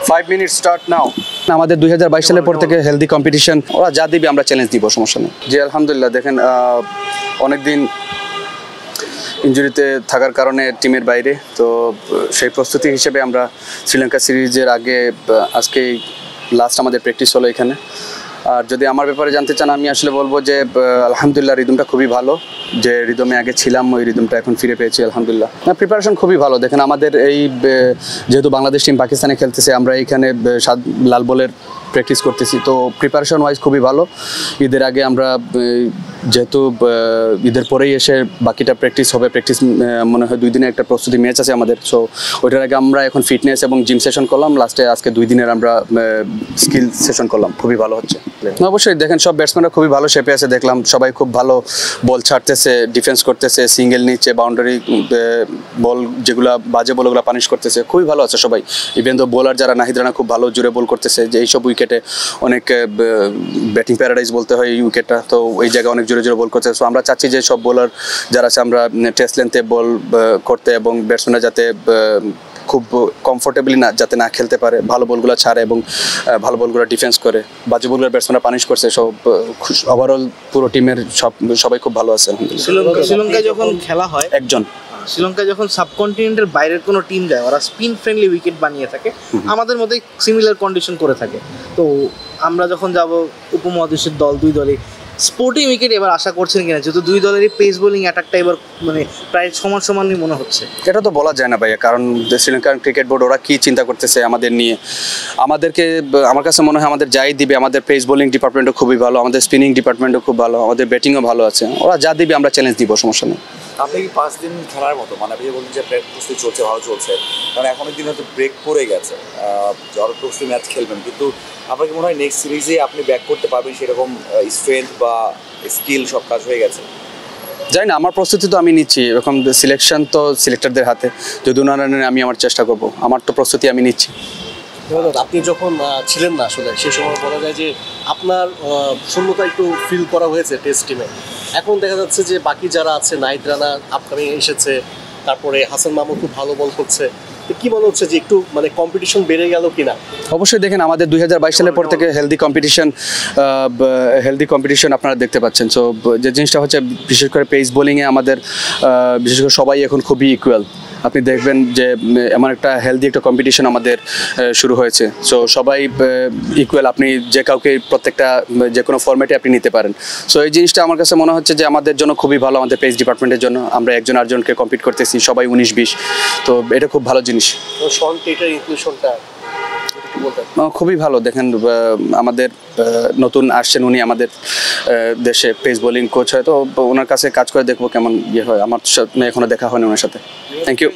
5 minutes start now. আমাদের 2022 সালের পর থেকে হেলদি কম্পিটিশন, ওরা যা দিবে আমরা চ্যালেঞ্জ দিব, সমস্যা নেই। জি আলহামদুলিল্লাহ, দেখেন অনেকদিন ইনজুরিতে থাকার কারণে টিমের বাইরে, তো সেই প্রস্তুতি হিসেবে আমরা শ্রীলঙ্কা সিরিজের আগে আজকে লাস্ট আমাদের প্র্যাকটিস হলো এখানে। আর যদি আমার ব্যাপারে জানতে চান, আমি আসলে বলবো যে আলহামদুলিল্লাহ রিদমটা খুবই ভালো, যে রিদমে আগে ছিলাম ওই রিদমটা এখন ফিরে পেয়েছি আলহামদুলিল্লাহ। প্রিপারেশন খুবই ভালো। দেখেন আমাদের এই যেহেতু বাংলাদেশ টিম পাকিস্তানে খেলতেছে, আমরা এইখানে লাল বলের প্র্যাকটিস করতেছি, তো প্রিপারেশন ওয়াইজ খুবই ভালো। ঈদের আগে আমরা যেহেতু ঈদের পরেই এসে বাকিটা প্র্যাকটিস হবে, প্র্যাকটিস মনে হয় 2 দিনের একটা প্রস্তুতি ম্যাচ আছে আমাদের, সো ওইটার আগে আমরা এখন ফিটনেস এবং জিম সেশন করলাম, লাস্টে আজকে 2 দিনের আমরা স্কিল সেশন করলাম, খুবই ভালো হচ্ছে। অবশ্যই দেখেন সব ব্যাটসম্যানরা খুবই ভালো শেপে আছে, দেখলাম সবাই খুব ভালো বল ছাড়তেছে, ডিফেন্স করতেছে, সিঙ্গেল নিচ্ছে, বাউন্ডারি বল যেগুলো বাজে বলগুলো পানিশ করতেছে, খুবই ভালো আছে সবাই। ইভেন তো বোলার যারা নাহিদ রানা খুব ভালো জুড়ে বল করতেছে, যে এইসব উইকেটে অনেক ব্যাটিং প্যারাডাইজ বলতে হয় এই উইকেটটা, তো এই জায়গায় অনেক জোরে জোরে বল করছে। সো আমরা চাচ্ছি যে সব বোলার যারা আছে আমরা টেস্ট লেন্থে বল করতে, এবং ব্যাটসম্যানরা যাতে খুব কমফোর্টেবলি যাতে না খেলতে পারে, ভালো বলগুলো ছাড়ে এবং ভালো বলগুলো ডিফেন্স করে, বাজে বলগুলো ব্যাটসম্যানরা পানিশ করছে। সব ওভারঅল পুরো টিমের সবাই খুব ভালো আছে। শ্রীলঙ্কায় যখন খেলা হয়, শ্রীলঙ্কা যখন সাবকন্টিনেন্টের বাইরের কোনো টিম যায়, ওরা স্পিন ফ্রেন্ডলি উইকেট বানিয়ে থাকে, আমাদের মধ্যে সিমিলার কন্ডিশন করে থাকে। তো আমরা যখন যাব উপমহাদেশের দল, 2 দলে স্পোর্টিং উইকেট এবার আশা করছেন কিনা, যেহেতু 2 দলেরই পেস বোলিং অ্যাটাকটা এবার মানে প্রায় সমানই মনে হচ্ছে? এটা তো বলা যায় না ভাইয়া, কারণ শ্রীলঙ্কান ক্রিকেট বোর্ড ওরা কী চিন্তা করতেছে আমাদের নিয়ে। আমাদেরকে আমার কাছে মনে হয় আমাদের যাই দিবে, আমাদের পেস বোলিং ডিপার্টমেন্টও খুবই ভালো, আমাদের স্পিনিং ডিপার্টমেন্টও খুব ভালো, আমাদের ব্যাটিংও ভালো আছে, ওরা যা দিবে আমরা চ্যালেঞ্জ দিব, সমস্যা নেই। আপনি কি 5 দিন খেলার মতো, মানে আপনি বলছেন যে প্রস্তুতি চলছে, ভালো চলছে, কারণ এখন দিন হয়তো ব্রেক পড়ে গেছে, জ্বর প্রস্তুতি ম্যাচ খেলবেন, কিন্তু আপনার কি মনে হয় নেক্সট সিরিজে আপনি ব্যাক করতে পারবেন সেরকম স্ট্রেংথ বা স্কিল সব কাজ হয়ে গেছে? জানি না, আমার প্রস্তুতি তো আমি নিচ্ছি, এরকম সিলেকশন তো সিলেক্টরদের হাতে, যদি ওনারা নেন আমি আমার চেষ্টা করব, আমার তো প্রস্তুতি আমি নিচ্ছি। আপনি যখন ছিলেন না আসলে সেই সময় বলা যায় যে আপনার শূন্যতা একটু ফিল করা হয়েছে টেস্ট টিমে। এখন দেখা যাচ্ছে যে বাকি যারা আছে, নাহিদ রানা আপকামিং এসেছে, তারপরে হাসান মাহমুদ খুব ভালো বল করছে, তো কি মনে হচ্ছে যে একটু মানে কম্পিটিশন বেড়ে গেল কিনা? অবশ্যই দেখেন আমাদের 2022 সালের পর থেকে হেলদি কম্পিটিশন আপনারা দেখতে পাচ্ছেন। সো যে জিনিসটা হচ্ছে, বিশেষ করে পেস বোলিংয়ে আমাদের বিশেষ করে সবাই এখন খুবই ইকুয়াল। আপনি দেখবেন যে এমন একটা হেলদি একটা কম্পিটিশন আমাদের শুরু হয়েছে, সো সবাই ইকুয়াল, আপনি যে কাউকে প্রত্যেকটা যে কোনো ফরম্যাটে আপনি নিতে পারেন। সো এই জিনিসটা আমার কাছে মনে হচ্ছে যে আমাদের জন্য খুবই ভালো, আমাদের পেস ডিপার্টমেন্টের জন্য, আমরা একজন আরেকজনকে কম্পিট করতেছি, সবাই 19-20, তো এটা খুব ভালো জিনিস। খুবই ভালো। দেখেন আমাদের নতুন আসছেন উনি আমাদের দেশে পেস বোলিং কোচ হয়, তো ওনার কাছে কাজ করে দেখবো কেমন ইয়ে হয়। আমার এখনো দেখা হয়নি ওনার সাথে। Thank you.